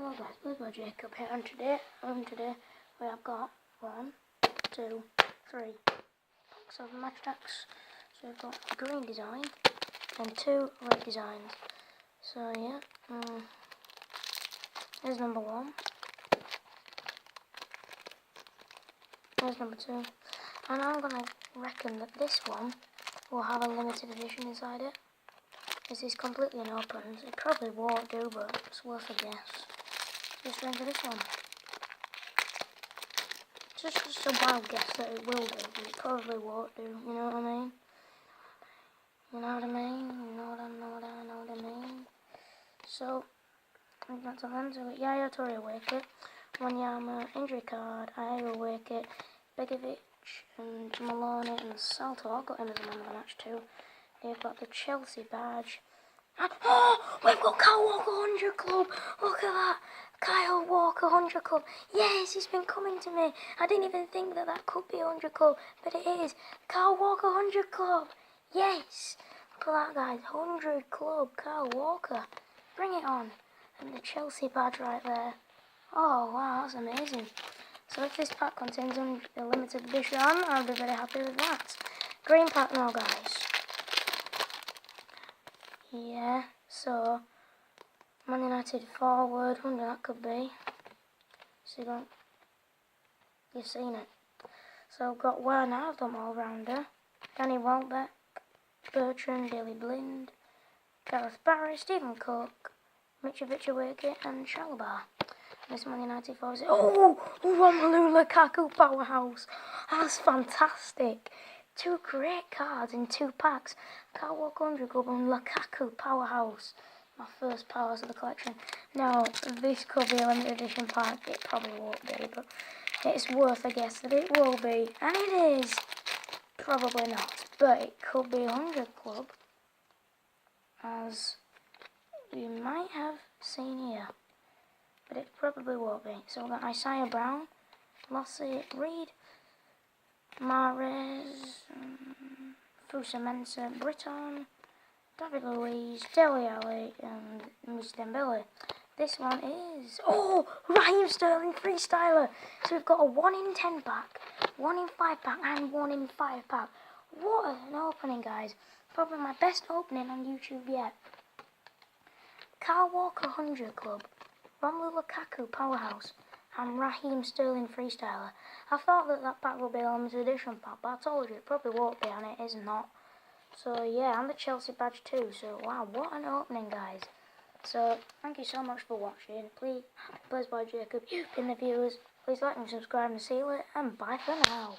Hello guys, Bluebird Jacob here, and today we have got 1, 2, 3 packs of match packs. So we've got a green design and 2 red designs. So yeah, here's number 1. Here's number 2. And I'm gonna reckon that this one will have a limited edition inside it. This is completely unopened. It probably won't do, but it's worth a guess. Just going for this one. Just a wild guess that it will do, but it probably won't do. You know what I mean? You know what I mean? You know what I mean? So, I think that's all into it. Yaya Toure Wicket, Wanyama injury card, Iowa Wicket, Begovic and Maloney and Salto. I got him as a man of the match too. They've got the Chelsea badge. And, oh, we've got Kyle Walker 100 Club. Look at that. Kyle Walker 100 Club. Yes, he's been coming to me. I didn't even think that that could be 100 Club, but it is. Kyle Walker 100 Club. Yes. Look at that, guys. 100 Club. Kyle Walker. Bring it on. And the Chelsea badge right there. Oh, wow, that's amazing. So if this pack contains a limited edition, I'll be very happy with that. Green pack now, guys. Yeah, so Man United forward, wonder that could be. So you've seen it. So I've got Wijnaldum all-rounder, Danny Welbeck, Bertrand, Daley Blind, Gareth Barry, Stephen Cook, Mitrovic Awake and Chalobah. This Man United forward. Oh, Romelu Lukaku powerhouse. That's fantastic. 2 great cards in 2 packs. Kyle Walker 100 Club and Lukaku powerhouse. My first powers of the collection. Now, this could be a limited edition pack. It probably won't be, but it's worth a guess that it will be. And it is. Probably not. But it could be 100 Club. As you might have seen here. But it probably won't be. So we've got Isaiah Brown, Lassie Reed, Mahrez, Fusa Mensah, Britton, David Luiz, Dele Alli, and Moussa Dembele. This one is, Raheem Sterling Freestyler. So we've got a 1 in 10 pack, 1 in 5 pack, and 1 in 5 pack. What an opening, guys. Probably my best opening on YouTube yet. Kyle Walker 100 Club, Romelu Lukaku powerhouse, and Raheem Sterling Freestyler. I thought that pack would be a limited edition pack, but I told you it probably won't be, and it is not. So yeah, and the Chelsea badge too. So wow, what an opening, guys. So thank you so much for watching. Please, Bluebird Jacob, you've been the viewers. Please like and subscribe and see you later, and bye for now.